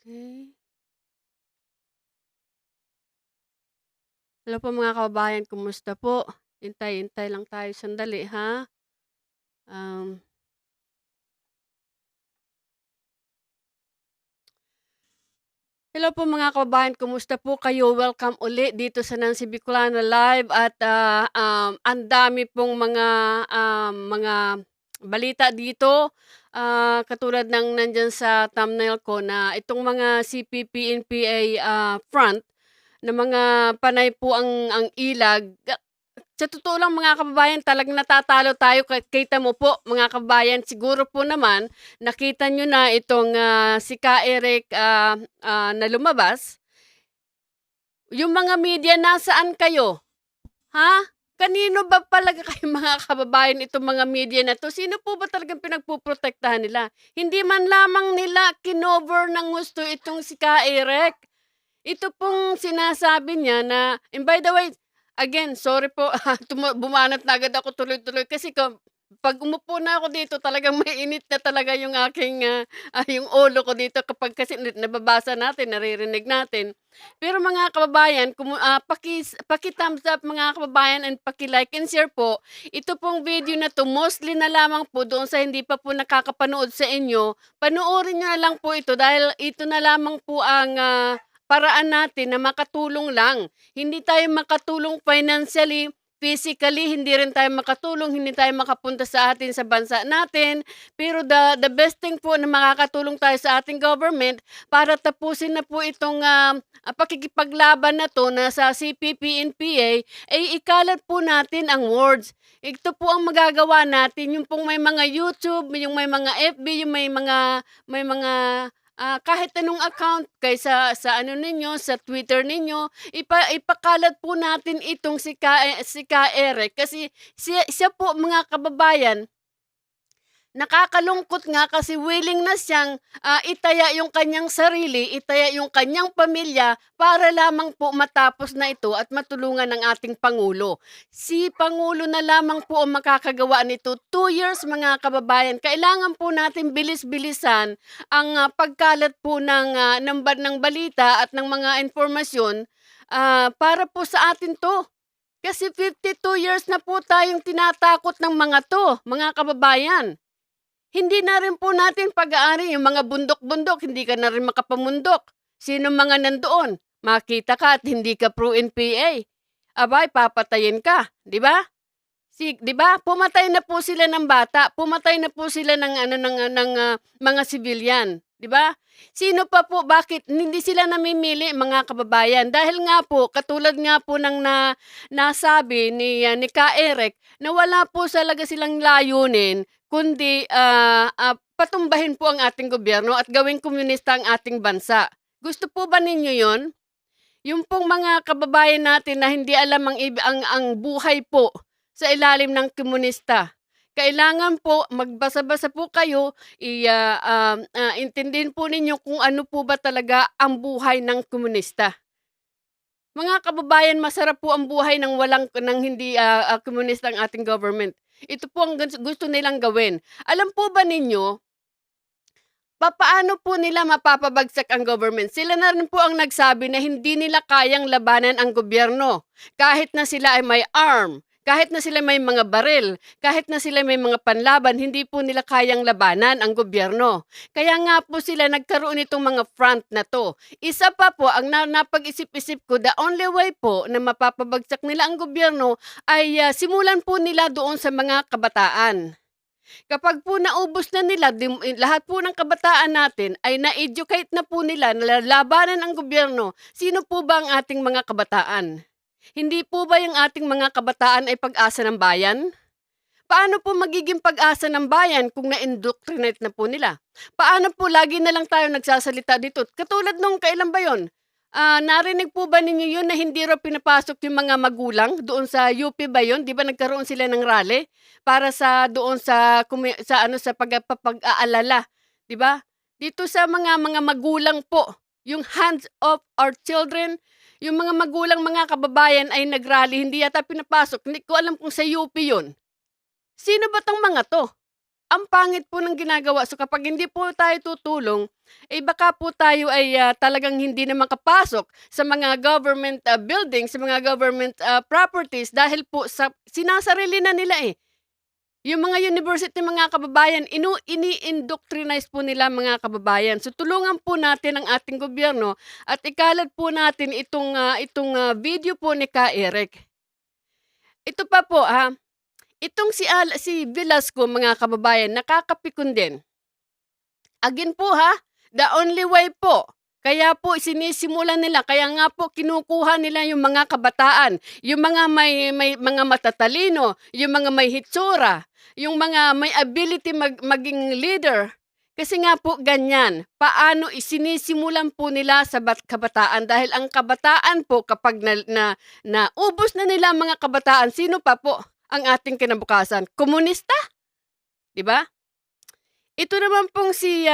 Okay. Hello po mga kababayan, kumusta po? Hintay-hintay lang tayo sandali ha. Um, Hello po mga kababayan, kumusta po kayo? Welcome uli dito sa Nancy Bicolana Live at ang dami pong mga balita dito. Katulad ng nandyan sa thumbnail ko na itong mga CPP, NPA front na mga panay po ang ilag. Sa totoo lang mga kababayan, talagang natatalo tayo. Kita mo po mga kababayan, siguro po naman nakita nyo na itong si Ka Eric na lumabas. Yung mga media, nasaan kayo? Ha? Kanino ba palaga kayo mga kababayan itong mga media na to? Sino po ba talagang pinagpuprotektahan nila? Hindi man lamang nila kinover ng gusto itong si Ka Eric. Ito pong sinasabi niya na, and by the way, again, sorry po, bumanat na agad ako tuloy-tuloy kasi 'pag umupo na ako dito talagang mainit na talaga yung aking, yung ulo ko dito kapag kasi nababasa natin, naririnig natin. Pero mga kababayan, paki-thumbs up mga kababayan and paki-like and share po. Ito pong video na 'to mostly na lamang po doon sa hindi pa po nakakapanood sa inyo, panoorin niyo na lang po ito dahil ito na lamang po ang, paraan natin na makatulong lang. Hindi tayo makatulong financially, physically, hindi rin tayo makatulong, hindi tayo makapunta sa bansa natin. Pero the best thing po na makakatulong tayo sa ating government para tapusin na po itong pakikipaglaban na to na sa CPP, NPA, ay ikalat po natin ang words. Ito po ang magagawa natin, yung pong may mga YouTube, yung may mga FB, yung may mga kahit anong account kaysa sa ano ninyo, sa Twitter ninyo, ipakalat po natin itong si Ka Eric kasi siya po mga kababayan, nakakalungkot nga kasi willing na siyang itaya yung kanyang sarili, itaya yung kanyang pamilya para lamang po matapos na ito at matulungan ng ating Pangulo. Si Pangulo na lamang po ang makakagawa nito. 2 years mga kababayan. Kailangan po natin bilis-bilisan ang pagkalat po ng balita at ng mga informasyon para po sa atin to. Kasi 52 years na po tayong tinatakot ng mga to, mga kababayan. Hindi na rin po natin pag-aari yung mga bundok-bundok, hindi ka na rin makapamundok. Sino mga nandoon? Makita ka at hindi ka pro-NPA. Abay, papatayin ka, di ba? 'Di ba? Pumatay na po sila ng bata, pumatay na po sila ng mga civilian, 'di ba? Sino pa po, bakit hindi sila namimili mga kababayan? Dahil nga po katulad nga po ng nasabi ni Ka Eric na wala po talaga silang layunin kundi patumbahin po ang ating gobyerno at gawing komunista ang ating bansa. Gusto po ba ninyo 'yon? Yung pong mga kababayan natin na hindi alam ang buhay po sa ilalim ng komunista. Kailangan po magbasa-basa po kayo, intindihin po ninyo kung ano po ba talaga ang buhay ng komunista. Mga kababayan, masarap po ang buhay ng hindi komunista ang ating government. Ito po ang gusto nilang gawin. Alam po ba ninyo, papaano po nila mapapabagsak ang government? Sila na rin po ang nagsabi na hindi nila kayang labanan ang gobyerno. Kahit na sila ay may arm, kahit na sila may mga baril, kahit na sila may mga panlaban, hindi po nila kayang labanan ang gobyerno. Kaya nga po sila nagkaroon itong mga front na to. Isa pa po, ang napag-isip-isip ko, the only way po na mapapabagsak nila ang gobyerno ay simulan po nila doon sa mga kabataan. Kapag po naubos na nila, lahat po ng kabataan natin ay na-educate na po nila na labanan ang gobyerno, sino po ba ang ating mga kabataan? Hindi po ba yung ating mga kabataan ay pag-asa ng bayan? Paano po magiging pag-asa ng bayan kung na-indoctrinate na po nila? Paano po lagi na lang tayo nagsasalita dito? Katulad nung kailan ba yun? Narinig po ba ninyo yun na hindi raw pinapasok yung mga magulang doon sa UP ba yun? 'Di ba nagkaroon sila ng rally para sa doon sa ano sa pag-aalala, 'di ba? Dito sa mga magulang po, yung hands off our children, yung mga magulang mga kababayan ay nag-rally, hindi yata pinapasok. Hindi ko alam kung sa UP yun. Sino ba 'tong mga 'to? Ang pangit po ng ginagawa. So kapag hindi po tayo tutulong, baka po tayo ay talagang hindi na makapasok sa mga government buildings, sa mga government properties dahil po sa sinasarili na nila eh. Yung mga university mga kababayan, ini-indoctrinize po nila mga kababayan. So tulungan po natin ang ating gobyerno at ikalat po natin itong video po ni Ka Eric. Ito pa po itong si Velasco mga kababayan, nakakapikon din. Again po the only way po. Kaya po sinisimulan nila, kaya nga po kinukuha nila yung mga kabataan, yung mga may mga matatalino, yung mga may hitsura, yung mga may ability maging leader. Kasi nga po ganyan, paano isinisimulan po nila sa kabataan dahil ang kabataan po kapag naubos na nila ang mga kabataan, sino pa po ang ating kinabukasan? Komunista? 'Di ba? Ito naman pong si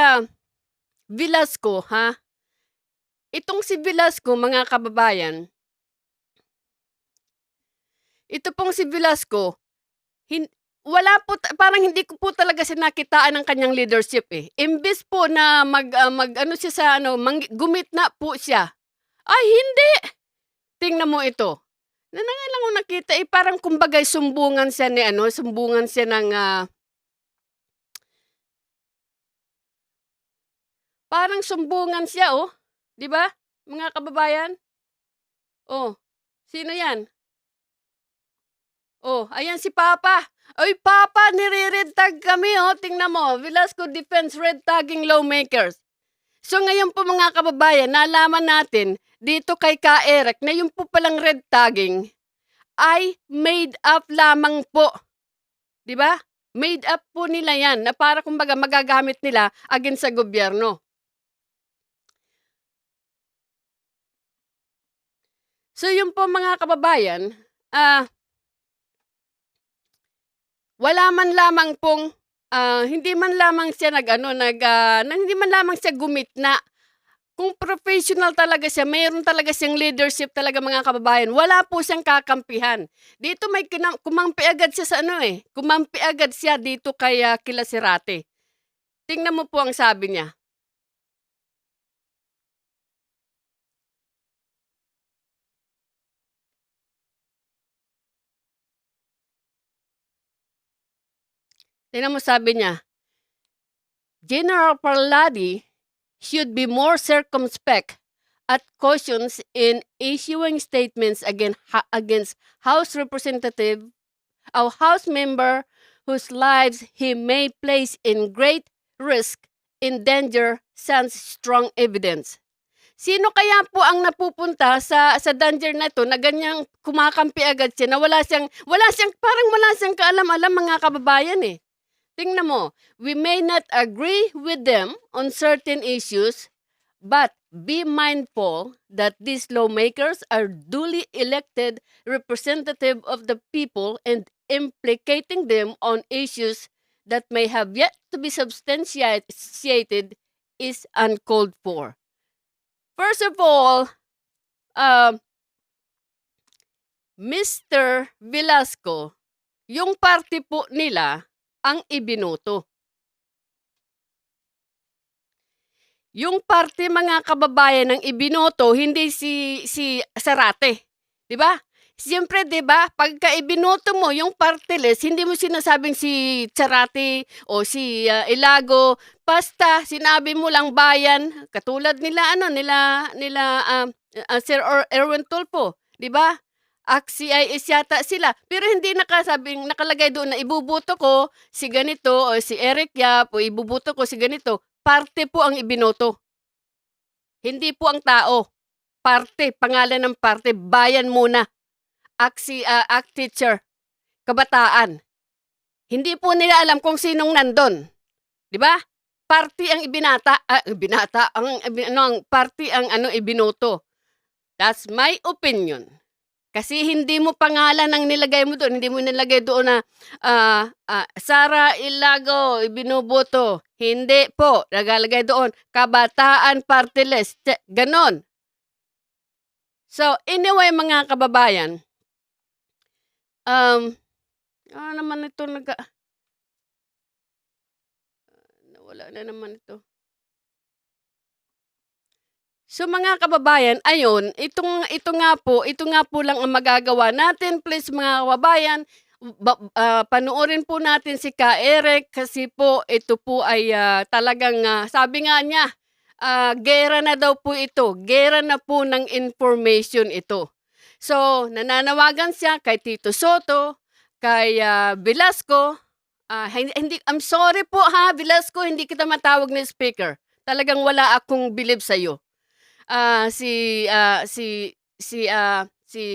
Velasco Itong si Velasco mga kababayan, ito pong si Velasco, wala po parang hindi ko po talaga siya nakitaan ng kanyang leadership eh. Imbes po na mag-ano siya sa gumitna po siya. Ay hindi. Tingnan mo ito. Nanangalang ko nakita parang kumbaga sumbungan siya sumbungan siya ng parang sumbungan siya 'di ba? Mga kababayan? Oh, sino 'yan? Oh, ayan si Papa. Oy, Papa, nire-red tag kami tingnan mo. Velasco defends red tagging lawmakers. So ngayon po mga kababayan, nalaman natin dito kay Ka Eric na yung po palang red tagging ay made up lamang po. 'Di ba? Made up po nila 'yan na para kumbaga magagamit nila against sa gobyerno. So yung po mga kababayan, wala man lamang pong hindi man lamang siya hindi man lamang siya gumitna. Kung professional talaga siya, mayroon talaga siyang leadership talaga mga kababayan, wala po siyang kakampihan. Dito may kumampi agad siya sa kumampi agad siya dito kay kila Sirate. Tingnan mo po ang sabi niya. Tingnan mo sabi niya, General Parladi should be more circumspect at cautious in issuing statements against House Representative or House member whose lives he may place in great risk, in danger, sans strong evidence. Sino kaya po ang napupunta sa danger na ito na ganyang kumakampi agad siya na wala siyang kaalam-alam mga kababayan eh. Tingnan mo, we may not agree with them on certain issues, but be mindful that these lawmakers are duly elected representative of the people and implicating them on issues that may have yet to be substantiated is uncalled for. First of all, Mr. Velasco, yung party po nila ang ibinoto. Yung party mga kababayan ng ibinoto, hindi si Sarate. 'Di ba? Siyempre 'di ba, pagka ibinoto mo yung party list, hindi mo sinasabing si Sarate o si Ilago, basta sinabi mo lang bayan, katulad nila Sir Erwin Tulfo, 'di ba? CIS yata sila, pero hindi nakalagay doon na ibubuto ko si ganito o si Eric Yap o ibubuto ko si ganito. Parte po ang ibinoto. Hindi po ang tao. Parte, pangalan ng parte, bayan muna. ACT teacher, kabataan. Hindi po nila alam kung sinong nandun, 'di ba? Party ang party ang ibinoto. That's my opinion. Kasi hindi mo pangalan ang nilagay mo doon, hindi mo nilagay doon na Sara Ilago ibinoboto. Hindi po, nagalagay doon Kabataan Party List. Ganon. So, anyway mga kababayan, naman ito nawala na naman ito. So mga kababayan, ayun, ito nga po lang ang magagawa natin. Please mga kababayan, panoorin po natin si Ka Eric kasi po ito po ay talagang sabi nga niya, gera na daw po ito. Gera na po ng information ito. So, nananawagan siya kay Tito Soto, kay Velasco. I'm sorry po ha, Velasco, hindi kita matawag na speaker. Talagang wala akong believe sa iyo. Si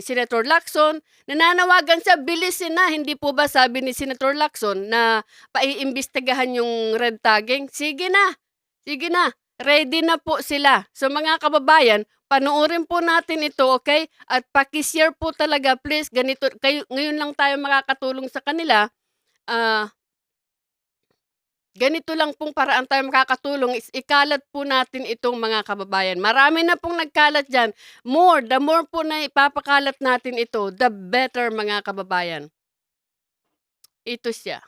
Senator Lacson, nananawagan siya, bilisin na. Hindi po ba sabi ni Senator Lacson na paiimbestigahan yung red tagging? Sige na, ready na po sila. So mga kababayan, panoorin po natin ito, okay? At paki-share po talaga, please. Ganito, ngayon lang tayo makakatulong sa kanila. Ganito lang pong paraan tayo makakatulong is ikalat po natin itong mga kababayan. Marami na pong nagkalat dyan. The more po na ipapakalat natin ito, the better mga kababayan. Ito siya.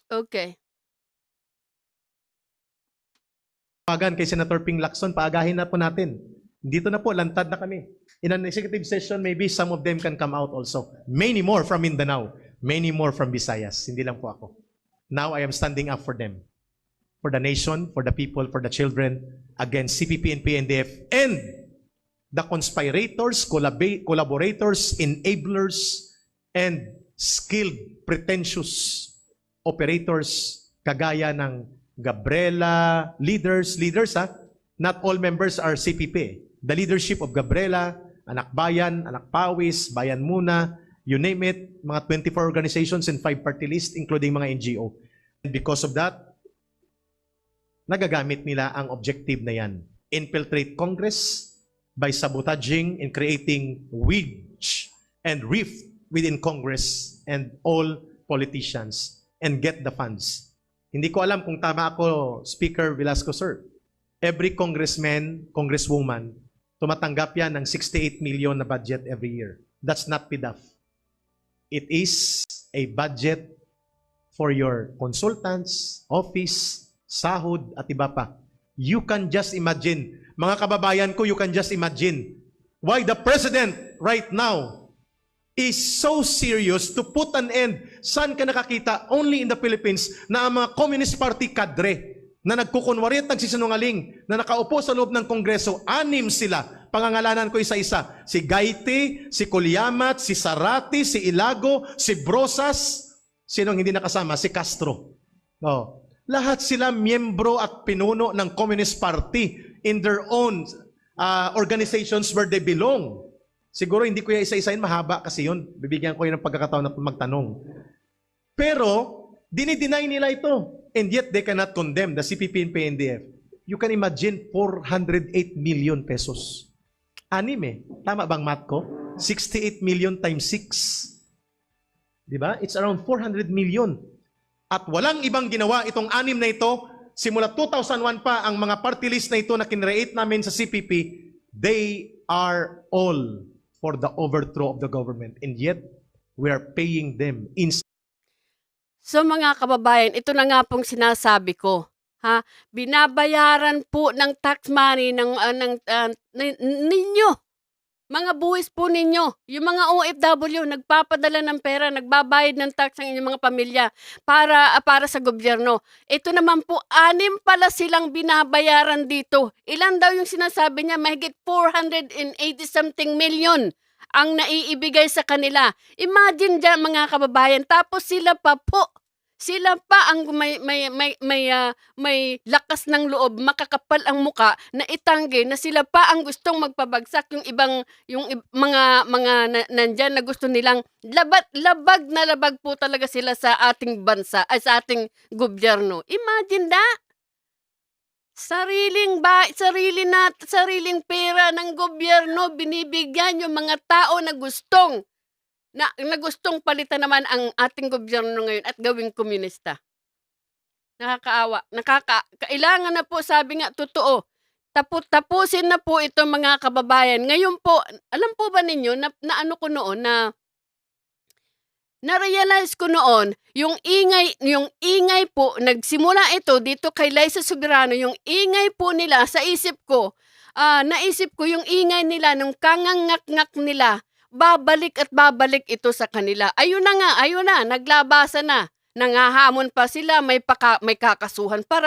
Okay. Kay Senator Ping Lacson, paagahin na po natin. Dito na po, lantad na kami. In an executive session, maybe some of them can come out also. Many more from Mindanao. Many more from Visayas. Hindi lang po ako. Now I am standing up for them. For the nation, for the people, for the children, against CPP and PNDF, and the conspirators, collaborators, enablers, and skilled, pretentious operators kagaya ng Gabriela, leaders ha, not all members are CPP. The leadership of Gabriela, Anak Bayan, Anak Pawis, Bayan Muna, you name it, mga 24 organizations and 5 party list, including mga NGO. And because of that, nagagamit nila ang objective na yan. Infiltrate Congress by sabotaging and creating wedge and rift within Congress and all politicians and get the funds. Hindi ko alam kung tama ako, Speaker Velasco, sir. Every congressman, congresswoman, tumatanggap yan ng 68 million na budget every year. That's not PDAF. It is a budget for your consultants, office, sahod, at iba pa. You can just imagine, mga kababayan ko, you can just imagine why the President right now is so serious to put an end. Saan ka nakakita? Only in the Philippines na ang mga Communist Party cadre na nagkukunwari at nagsisinungaling na nakaupo sa loob ng Kongreso, 6 sila. Pangangalanan ko isa-isa. Si Gaite, si Colyamat, si Sarati, si Ilago, si Brosas. Sinong hindi nakasama? Si Castro. Oh. Lahat sila miyembro at pinuno ng Communist Party in their own organizations where they belong. Siguro hindi ko yung isa-isahin, mahaba kasi yun. Bibigyan ko yun ng pagkakataon na magtanong. Pero, dinideny nila ito. And yet, they cannot condemn the CPP and PNDF. You can imagine, 408 million pesos. 6 eh. Tama bang math ko? 68 million times 6. Diba? It's around 400 million. At walang ibang ginawa itong 6 na ito. Simula 2001 pa, ang mga party list na ito na kinreate namin sa CPP, they are all for the overthrow of the government. And yet, we are paying them in. So mga kababayan, ito na nga pong sinasabi ko. Ha? Binabayaran po ng tax money ninyo. Mga buwis po ninyo, yung mga OFW nagpapadala ng pera, nagbabayad ng tax ang inyong mga pamilya para sa gobyerno. Ito naman po, 6 pala silang binabayaran dito. Ilan daw yung sinasabi niya? Mahigit 480 something million ang naiibigay sa kanila. Imagine dyan mga kababayan, tapos sila pa ang may lakas ng loob, makakapal ang muka na itanggi na sila pa ang gustong magpabagsak yung mga nandyan na gusto nilang labag po talaga sila sa ating bansa ay sa ating gobyerno. Imagine that. Sariling pera ng gobyerno binibigyan yung mga tao na gustong palitan naman ang ating gobyerno ngayon at gawing komunista. Nakakaawa. Kailangan na po, sabi nga, totoo. Tapusin na po ito mga kababayan. Ngayon po, alam po ba ninyo na ko noon na-realize ko noon, yung ingay po, nagsimula ito dito kay Liza Soberano, yung ingay po nila sa isip ko, naisip ko yung ingay nila, nung kangangak-ngak nila, babalik ito sa kanila. Ayun na, naglabasan na. Nangahamon pa sila, may kakasuhan pa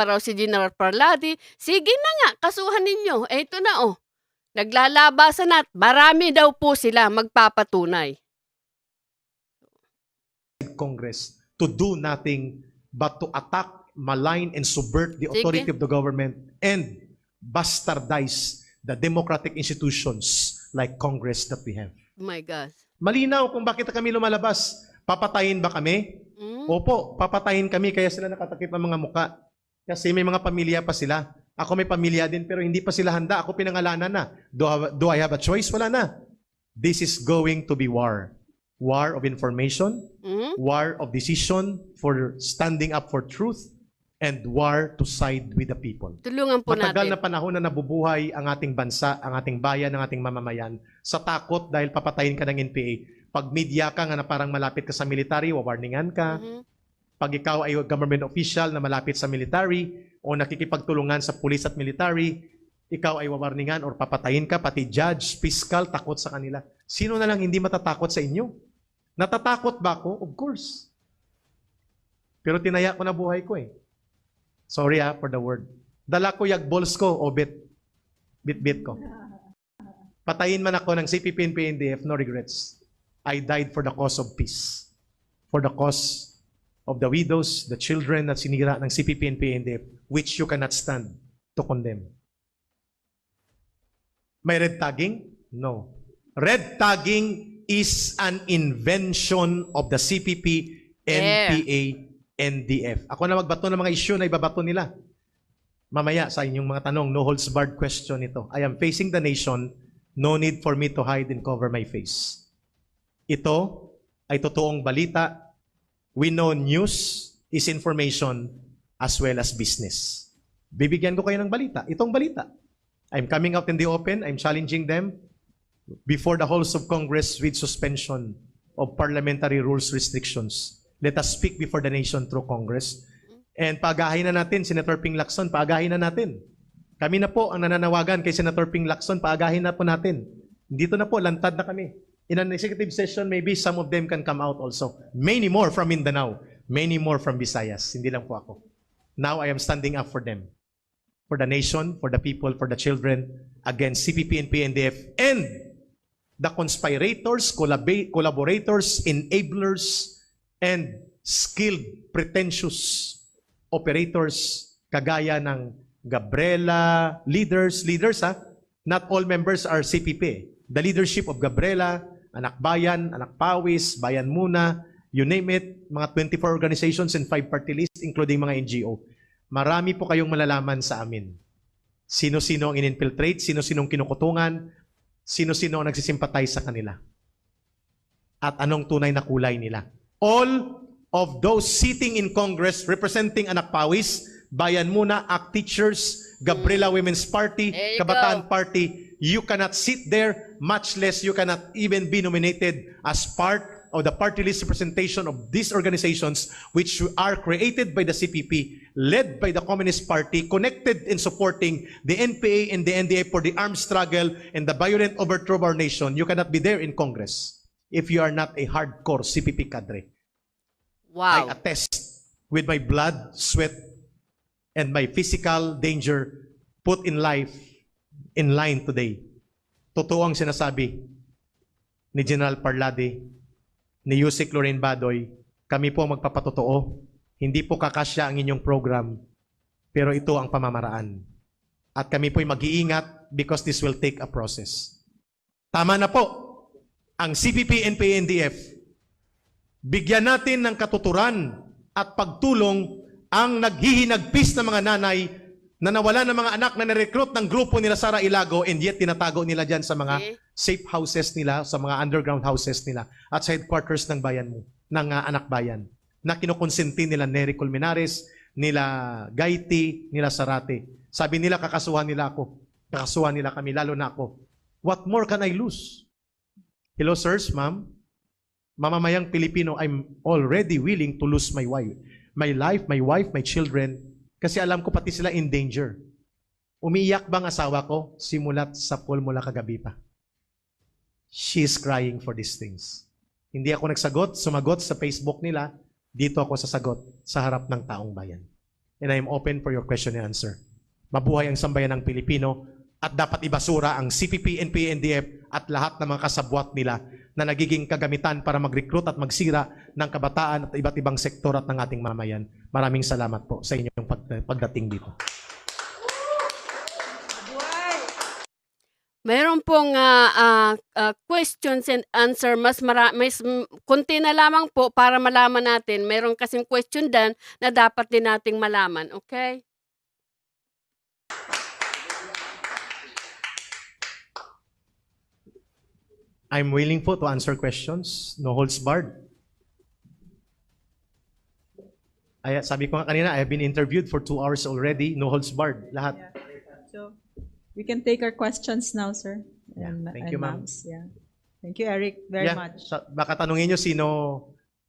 raw si General Parladi. Sige na nga, kasuhan ninyo. Ito na naglalabasan na at marami daw po sila magpapatunay. Congress to do nothing but to attack, malign, and subvert the authority of the government and bastardize the democratic institutions like Congress that we have. Oh my God. Malinaw kung bakit kami lumalabas. Papatayin ba kami? Opo, papatayin kami kaya sila nakatakip ang mga muka. Kasi may mga pamilya pa sila. Ako may pamilya din pero hindi pa sila handa. Ako pinangalanan na. Do I have a choice? Wala na. This is going to be war. War of information, war of decision for standing up for truth, and war to side with the people. Tulungan po Matagal natin. na panahon na nabubuhay ang ating bansa, ang ating bayan, ang ating mamamayan sa takot dahil papatayin ka ng NPA. Pag media ka nga na parang malapit ka sa military, wawarningan ka. Pag ikaw ay government official na malapit sa military o nakikipagtulungan sa police at military, ikaw ay wawarningan or papatayin ka, pati judge, fiscal, takot sa kanila. Sino na lang hindi matatakot sa inyo? Natatakot ba ako? Of course. Pero tinaya ko na buhay ko eh. Sorry for the word. Dala ko yagbols ko o bit ko. Patayin man ako ng CPP and PNDF, no regrets. I died for the cause of peace. For the cause of the widows, the children na sinira ng CPP and PNDF, which you cannot stand to condemn. May red tagging? No. Red tagging is an invention of the CPP, NPA, NDF. Ako na magbato ng mga issue na ibabato nila. Mamaya sa inyong mga tanong, no holds barred question ito. I am facing the nation, no need for me to hide and cover my face. Ito ay totoong balita. We know news is information as well as business. Bibigyan ko kayo ng balita. Itong balita. I'm coming out in the open. I'm challenging them before the halls of Congress with suspension of parliamentary rules restrictions. Let us speak before the nation through Congress. And paagahin na natin, Senator Ping Lacson, paagahin na natin. Kami na po ang nananawagan kay Senator Ping Lacson, paagahin na po natin. Dito na po, lantad na kami. In an executive session, maybe some of them can come out also. Many more from Mindanao, many more from Visayas. Hindi lang po ako. Now I am standing up for them. For the nation, for the people, for the children, against CPP and PNDF, and the conspirators, collaborators, enablers, and skilled, pretentious operators kagaya ng Gabriela, leaders not all members are CPP. The leadership of Gabriela, Anak Bayan, Anak Pawis, Bayan Muna, you name it, mga 24 organizations and 5 party lists, including mga NGO. Marami po kayong malalaman sa amin. Sino-sino ang in-infiltrate, sino-sino ang kinukutungan, sino-sino ang nagsisimpatize sa kanila. At anong tunay na kulay nila. All of those sitting in Congress representing Anak Pawis, Bayan Muna, ACT Teachers, Gabriela Women's Party, Kabataan Party, you cannot sit there, much less you cannot even be nominated as part of the party list representation of these organizations which are created by the CPP, led by the Communist Party, connected in supporting the NPA and the NDA for the armed struggle and the violent overthrow of our nation, you cannot be there in Congress if you are not a hardcore CPP cadre. I Wow. attest with my blood, sweat, and my physical danger put in life in line today. Totoo ang sinasabi ni General Parlade, ni Yusek Lorraine Badoy, kami po magpapatotoo. Hindi po kakasya ang inyong program, pero ito ang pamamaraan. At kami po'y mag-iingat because this will take a process. Tama na po ang CPP, NPA, NDF. Bigyan natin ng katuturan at pagtulong ang naghihinagpis na mga nanay na nawala ng mga anak na nirecruit ng grupo nila Sara Ilago and yet tinatago nila dyan sa mga safe houses nila, sa mga underground houses nila at sa headquarters ng bayan mo, ng anak bayan, na kinukonsenti nila Nery Colmenares, nila Gaiti, nila Sarate. Sabi nila, kakasuhan nila ako. Kakasuhan nila kami, lalo na ako. What more can I lose? Hello, sirs, ma'am. Mamamayang Pilipino, I'm already willing to lose my wife, my life, my wife, my children, kasi alam ko pati sila in danger. Umiiyak bang asawa ko? Simulat sa pool mula kagabi pa. She is crying for these things. Hindi ako sumagot sa Facebook nila. Dito ako sasagot sa harap ng taong bayan. And I am open for your question and answer. Mabuhay ang sambayan ng Pilipino at dapat ibasura ang CPP, NPA, NDF at lahat ng mga kasabwat nila na nagiging kagamitan para mag-recruit at magsira ng kabataan at iba't ibang sektor at ng ating mamayan. Maraming salamat po sa inyong pagdating dito. Mayroon pong questions and answer. Mas konti na lamang po para malaman natin. Mayroon kasing question dan na dapat din nating malaman. Okay? I'm willing po to answer questions. No holds barred. Sabi ko nga kanina, I have been interviewed for 2 hours already. No holds barred. Lahat. Yeah. So, we can take our questions now, sir. Yeah. Thank you, ma'am. Yeah. Thank you, Eric, very much. Baka tanungin nyo sino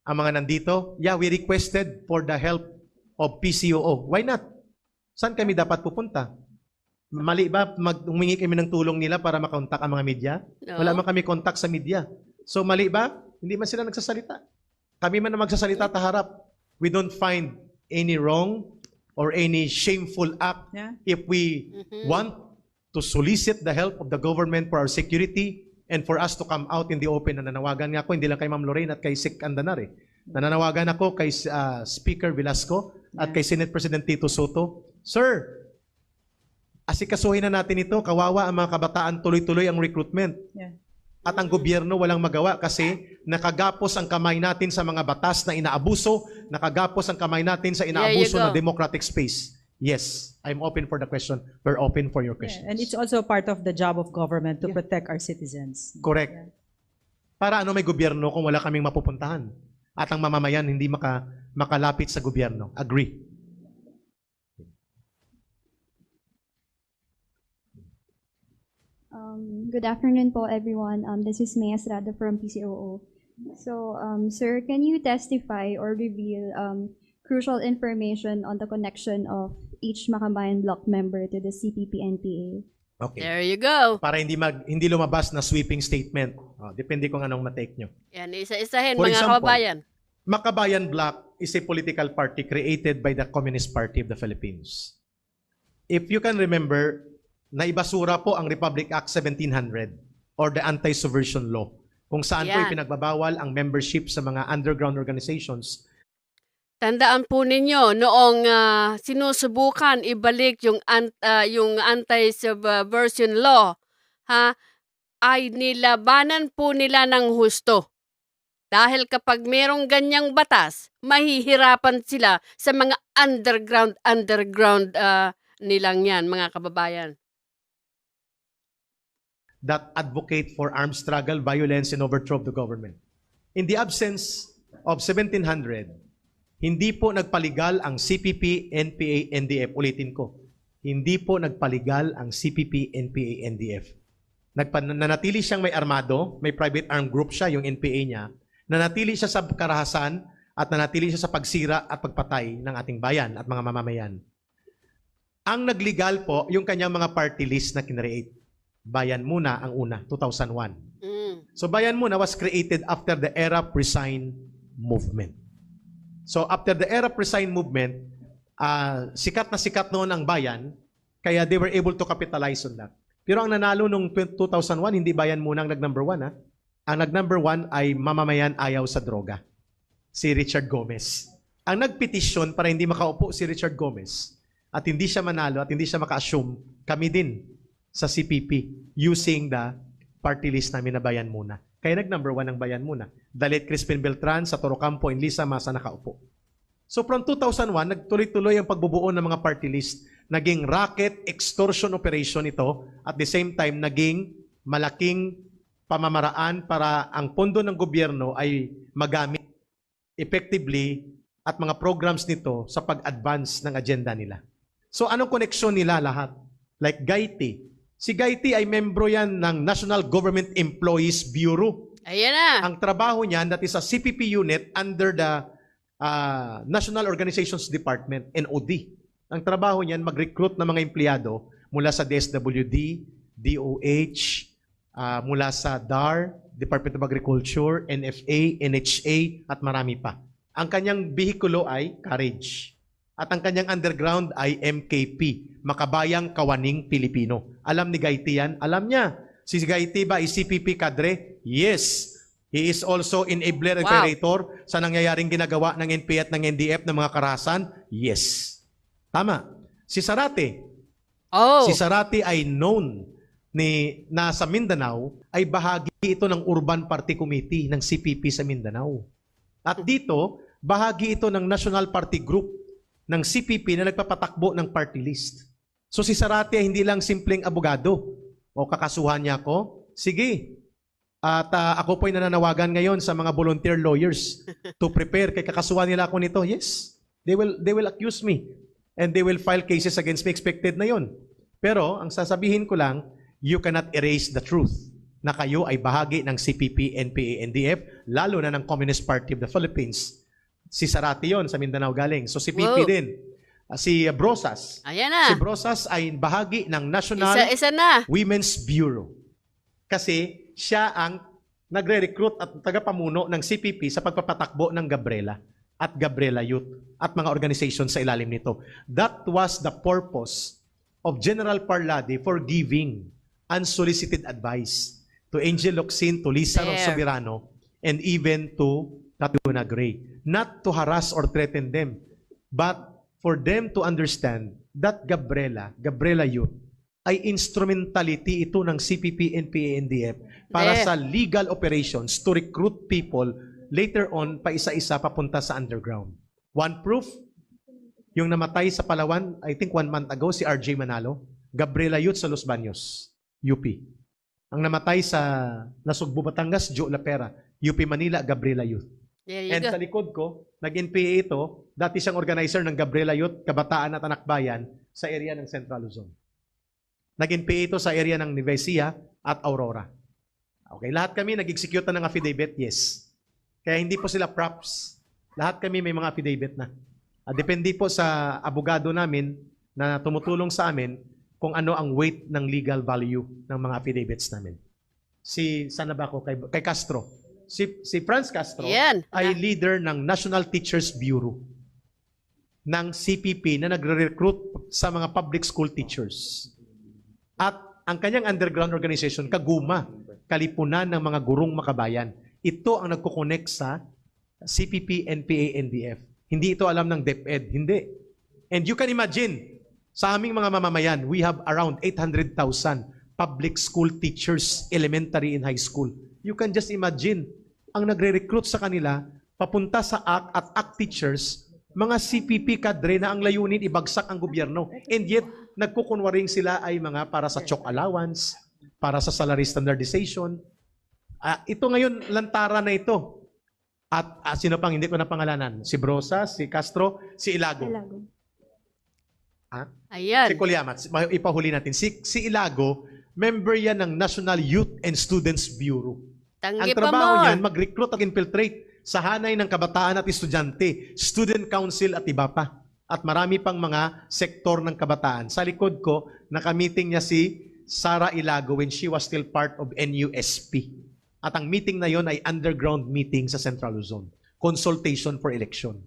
ang mga nandito. Yeah, we requested for the help of PCOO. Why not? Saan kami dapat pupunta? Mali ba humingi kami ng tulong nila para makontak ang mga media? No. Wala man kami contact sa media. So mali ba? Hindi man sila nagsasalita. Kami man na magsasalita taharap. We don't find any wrong or any shameful act if we want to solicit the help of the government for our security and for us to come out in the open. Nananawagan nga ako, hindi lang kay Ma'am Lorraine at kay Sik Andanar. Nananawagan ako kay Speaker Velasco at kay Senate President Tito Soto. Sir, asikasuhin na natin ito. Kawawa ang mga kabataan, tuloy-tuloy ang recruitment. Yeah. At ang gobyerno walang magawa kasi nakagapos ang kamay natin sa mga batas na inaabuso, nakagapos ang kamay natin sa inaabuso na democratic space. Yes, I'm open for the question. We're open for your questions. And it's also part of the job of government to protect our citizens. Correct. Para ano may gobyerno kung wala kaming mapupuntahan? At ang mamamayan hindi makalapit sa gobyerno. Agree. Good afternoon po, everyone. This is Maya Estrada from PCOO. So, sir, can you testify or reveal crucial information on the connection of each Makabayan block member to the CPP-NPA? Okay. There you go. Para hindi lumabas na sweeping statement. Depende kung anong matake nyo. Yan, isa-isahin For mga example, kababayan. Makabayan Bloc is a political party created by the Communist Party of the Philippines. If you can remember, naibasura po ang Republic Act 1700 or the Anti-Subversion Law kung saan po ipinagbabawal ang membership sa mga underground organizations. Tandaan po ninyo, noong sinusubukan ibalik yung Anti-Subversion Law, ay nilabanan po nila ng husto. Dahil kapag merong ganyang batas, mahihirapan sila sa mga underground nilang yan, mga kababayan. That advocate for armed struggle, violence, and overthrow of the government. In the absence of 1700, hindi po nagpaligal ang CPP, NPA, NDF. Ulitin ko, hindi po nagpaligal ang CPP, NPA, NDF. Nanatili siyang may armado, may private armed group siya, yung NPA niya, Nanatili siya sa karahasan at nanatili siya sa pagsira at pagpatay ng ating bayan at mga mamamayan. Ang nagligal po, yung kanyang mga party list na kinreate. Bayan Muna ang una, 2001. So Bayan Muna was created after the Arab Resign movement. So after the Arab Resign movement, sikat na sikat noon ang bayan, kaya they were able to capitalize on that. Pero ang nanalo nung 2001, hindi Bayan Muna ang nag-number 1. Ang nag-number 1 ay mamamayan ayaw sa droga. Si Richard Gomez. Ang nagpetisyon para hindi makaupo si Richard Gomez at hindi siya manalo at hindi siya maka-assume, kami din sa CPP using the party list namin na Bayan Muna. Kaya nag-number 1 ang Bayan Muna. Dalit Crispin Beltran sa Torocampo, Inisa, Masa nakaupo. So from 2001, nagtuloy-tuloy ang pagbubuo ng mga party list. Naging racket extortion operation ito. At the same time, naging malaking pamamaraan para ang pondo ng gobyerno ay magamit effectively at mga programs nito sa pag-advance ng agenda nila. So anong koneksyon nila lahat? Like Gaiti. Si Gaiti ay membro yan ng National Government Employees Bureau. Ayan na. Ang trabaho niyan, that is a CPP unit under the National Organizations Department, NOD. Ang trabaho niyan, mag-recruit ng mga empleyado mula sa DSWD, DOH, mula sa DAR, Department of Agriculture, NFA, NHA, at marami pa. Ang kanyang bihikulo ay Courage. At ang kanyang underground ay MKP, Makabayang Kawaning Pilipino. Alam ni Gaiti yan? Alam niya. Si Gaiti ba ay CPP cadre? Yes. He is also enabler and operator sa nangyayaring ginagawa ng NPA at ng NDF ng mga karahasan? Yes. Tama. Si Sarate. Si Sarate ay known na sa Mindanao ay bahagi ito ng Urban Party Committee ng CPP sa Mindanao. At dito, bahagi ito ng National Party Group ng CPP na nagpapatakbo ng party list. So si Sarate ay hindi lang simpleng abogado. O kakasuhan niya ako? Sige. At ako po'y nananawagan ngayon sa mga volunteer lawyers to prepare. Kay kakasuhan nila ako nito. Yes. They will accuse me. And they will file cases against me. Expected na yon. Pero ang sasabihin ko lang, you cannot erase the truth na kayo ay bahagi ng CPP, NPA, NDF, lalo na ng Communist Party of the Philippines. Si Sarate yon sa Mindanao galing. So si PP din. Si Brosas. Ayan na. Si Brosas ay bahagi ng National Isa na. Women's Bureau. Kasi siya ang nagre-recruit at tagapamuno ng CPP sa pagpapatakbo ng Gabriela at Gabriela Youth at mga organization sa ilalim nito. That was the purpose of General Parlade for giving unsolicited advice to Angel Locsin, to Lisa Soberano, and even to Tatiana Gray. Not to harass or threaten them, but for them to understand that Gabriela Youth, ay instrumentality ito ng CPP, NPA, NDF para sa legal operations to recruit people later on pa isa-isa papunta sa underground. One proof, yung namatay sa Palawan, I think 1 month ago, si RJ Manalo, Gabriela Youth sa Los Baños, UP. Ang namatay sa Nasugbu, Batangas, Joe Lapera, UP Manila, Gabriela Youth. And sa likod ko, nag-NPA ito, dati siyang organizer ng Gabriela Youth, Kabataan at Anak Bayan sa area ng Central Luzon. Nag-NPA ito sa area ng Nuevesia at Aurora. Okay, lahat kami nag-execute ng affidavit, yes. Kaya hindi po sila props. Lahat kami may mga affidavit na. Depende po sa abogado namin na tumutulong sa amin kung ano ang weight ng legal value ng mga affidavits namin. Sana ba ako? Kay Castro. Si Franz Castro ay leader ng National Teachers Bureau ng CPP na nagre-recruit sa mga public school teachers. At ang kanyang underground organization, Kaguma, Kalipunan ng mga Gurong Makabayan. Ito ang nagkukonek sa CPP, NPA, NDF. Hindi ito alam ng DepEd. Hindi. And you can imagine, sa aming mga mamamayan, we have around 800,000 public school teachers, elementary and high school. You can just imagine, ang nagre-recruit sa kanila, papunta sa ACT at ACT teachers, mga CPP cadre na ang layunin, ibagsak ang gobyerno. And yet, nagkukunwaring sila ay mga para sa chok allowance, para sa salary standardization. Ito ngayon, lantara na ito. At sino pang hindi ko na pangalanan? Si Brosas, si Castro, si Ilago. Ayan. Si Colyamat, ipahuli natin. Si Ilago, member yan ng National Youth and Students Bureau. Ang Tanggi pa trabaho more. niyan, mag-recruit at infiltrate sa hanay ng kabataan at estudyante, student council at iba pa. At marami pang mga sektor ng kabataan. Sa likod ko, nakamiting niya si Sara Ilago when she was still part of NUSP. At ang meeting na yon ay underground meeting sa Central Luzon. Consultation for election.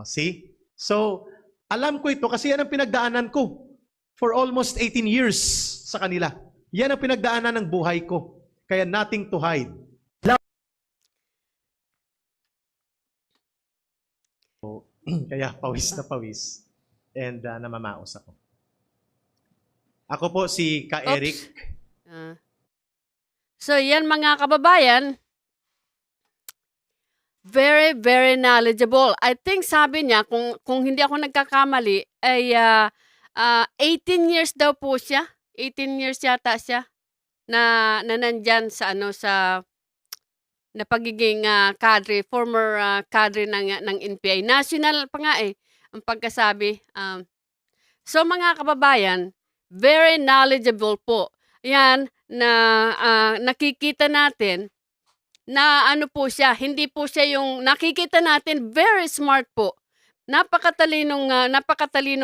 See? So, alam ko ito kasi yan ang pinagdaanan ko for almost 18 years sa kanila. Yan ang pinagdaanan ng buhay ko. Kaya nothing to hide. Kaya pawis na pawis. And namamaos ako. Ako po si Ka Eric. So, yan mga kababayan, very, very knowledgeable. I think sabi niya, kung hindi ako nagkakamali, ay 18 years daw po siya. 18 years yata siya na nandyan sa na pagiging cadre, former cadre ng NPA. National pa nga ang pagkasabi. So mga kababayan, very knowledgeable po. Yan na nakikita natin na po siya, hindi po siya yung nakikita natin, very smart po. Napakatalinong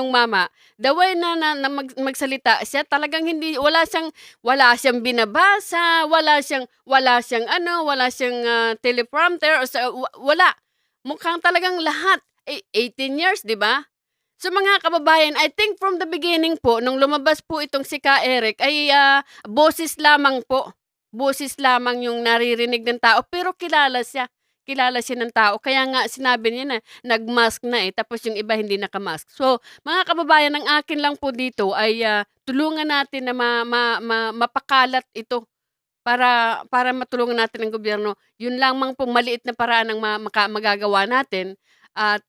mama. The way na magsalita siya, talagang wala siyang binabasa, wala siyang teleprompter, wala. Mukhang talagang lahat. 18 years, di ba? So mga kababayan, I think from the beginning po, nung lumabas po itong si Ka Eric, ay boses lamang po. Boses lamang yung naririnig ng tao, pero kilala siya ng tao. Kaya nga sinabi niya na nagmask na tapos yung iba hindi nakamask. So, mga kababayan, ang akin lang po dito ay tulungan natin na mapakalat ito para matulungan natin ang gobyerno. Yun lamang po maliit na paraan ang magagawa natin. At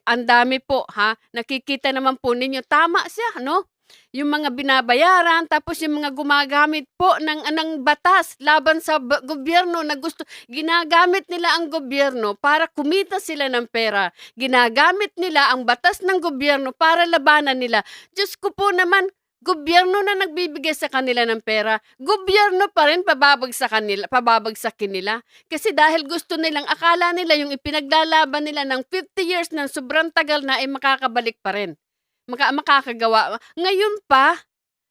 ang dami po, nakikita naman po ninyo, tama siya, no? Yung mga binabayaran, tapos yung mga gumagamit po ng batas laban sa gobyerno na ginagamit nila ang gobyerno para kumita sila ng pera. Ginagamit nila ang batas ng gobyerno para labanan nila. Diyos ko po naman, gobyerno na nagbibigay sa kanila ng pera, gobyerno pa rin pababagsakin nila. Kasi dahil gusto nilang, akala nila yung ipinaglalaban nila ng 50 years ng sobrang tagal na ay makakabalik pa rin. Makakagawa. Ngayon pa,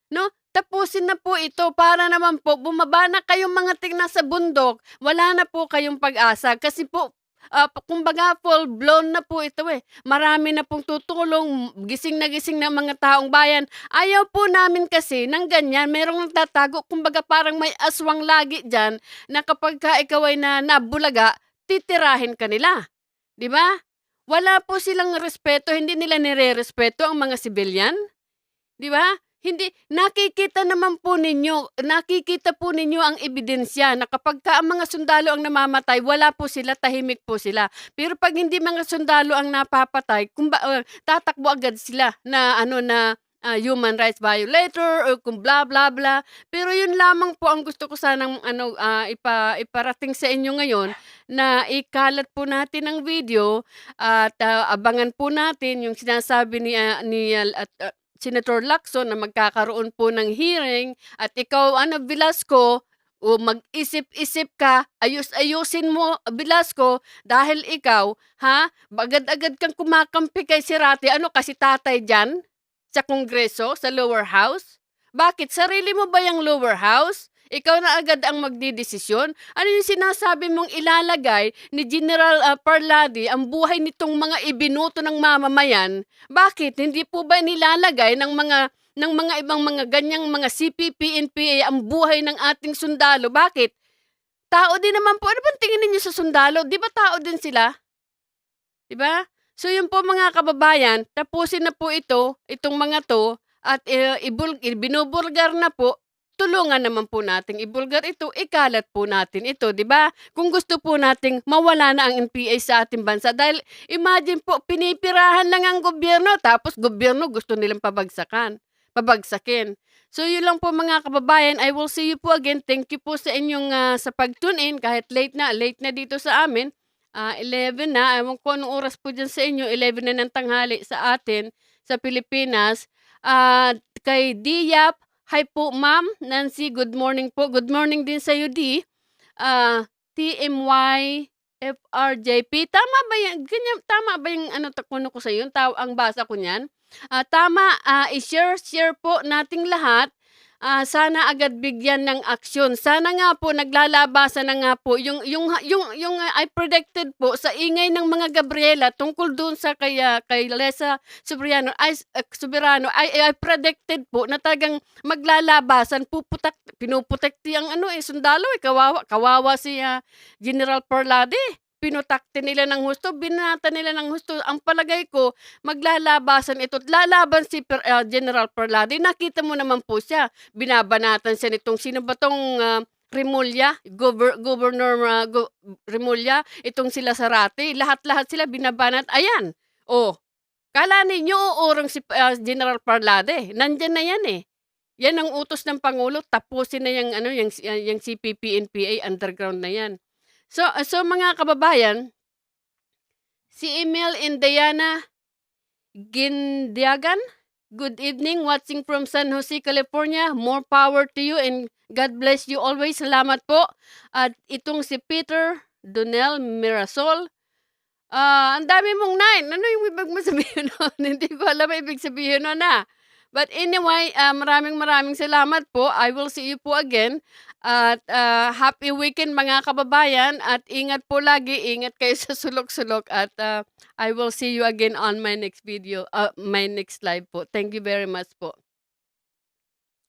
no? Tapusin na po ito para naman po bumaba na kayong mga tingnan sa bundok. Wala na po kayong pag-asa kasi po kumbaga full blown na po ito Marami na pong tutulong, gising na mga taong bayan. Ayaw po namin kasi ng ganyan, merong nagtatago, kumbaga parang may aswang lagi diyan na kapag ka ikaw ay nabulaga, titirahin ka nila. 'Di ba? Wala po silang respeto, hindi nila nire-respeto ang mga sibilyan. 'Di ba? Hindi, nakikita po ninyo ang ebidensya na kapag ka ang mga sundalo ang namamatay, wala po sila, tahimik po sila. Pero pag hindi mga sundalo ang napapatay, tatakbo agad sila na human rights violator o kung bla bla bla. Pero yun lamang po ang gusto ko sanang iparating sa inyo ngayon, na ikalat po natin ang video at abangan po natin yung sinasabi ni Senator Lacson na magkakaroon po ng hearing at ikaw Velasco, mag-isip-isip ka, ayusin mo Velasco dahil ikaw agad-agad kang kumakampi kay Sirati, kasi tatay diyan sa kongreso, sa lower house? Bakit? Sarili mo ba yung lower house? Ikaw na agad ang magdidesisyon? Ano yung sinasabi mong ilalagay ni General Parladi ang buhay nitong mga ibinuto ng mamamayan? Bakit? Hindi po ba nilalagay ng mga ibang mga ganyang mga CPP, NPA ang buhay ng ating sundalo? Bakit? Tao din naman po. Ano bang tingin ninyo sa sundalo? Di ba tao din sila? Di ba? So yun po mga kababayan, tapusin na po itong mga to at binubulgar na po. Tulungan naman po nating ibulgar ito, ikalat po natin ito, di ba? Kung gusto po nating mawala na ang NPA sa ating bansa. Dahil imagine po, pinipirahan lang ang gobyerno, tapos gobyerno gusto nilang pabagsakin. So yun lang po mga kababayan, I will see you po again. Thank you po sa inyong sa pag-tune in, kahit late na dito sa amin. 11 na, ewan ko anong oras po dyan sa inyo, 11 na ng tanghali sa atin, sa Pilipinas. Kay Diyap, hi po ma'am, Nancy, good morning po. Good morning din sa iyo, Di. TMY FRJP. Tama ba yan? Ganyan, tama ba yung ano, kuno ko sa yung ang basa ko niyan? Tama, i-share po nating lahat. Sana agad bigyan ng aksyon. Sana nga po naglalabasan na nga po I predicted po sa ingay ng mga Gabriela tungkol doon sa kay Lesa Soberano I predicted po na talagang maglalabasan, pinuputekti ang ano sundalo kawawa si General Parlade. Pinutakti nila ng husto, binata nila ng husto. Ang palagay ko, maglalabasan ito. Lalaban si General Parlade. Nakita mo naman po siya. Binabanatan siya nitong sino ba tong Remulla, Governor Remulla, itong sila Sarate. Lahat-lahat sila binabanat. Ayan. Oh, kala ninyo uurong si General Parlade. Nandyan na yan eh. Yan ang utos ng Pangulo. Tapusin na yung CPP, NPA, underground na yan. So mga kababayan, si Emil and Diana Gindiagan, good evening, watching from San Jose, California. More power to you and God bless you always. Salamat po. At itong si Peter Donel Mirasol. Ang dami mong 9. Ano yung ibig mo sabihin nun? Hindi ko alam ang ibig sabihin nun na. But anyway, maraming salamat po. I will see you po again. At happy weekend mga kababayan. At ingat po lagi. Ingat kayo sa sulok-sulok. At I will see you again on my next video, my next live po. Thank you very much po.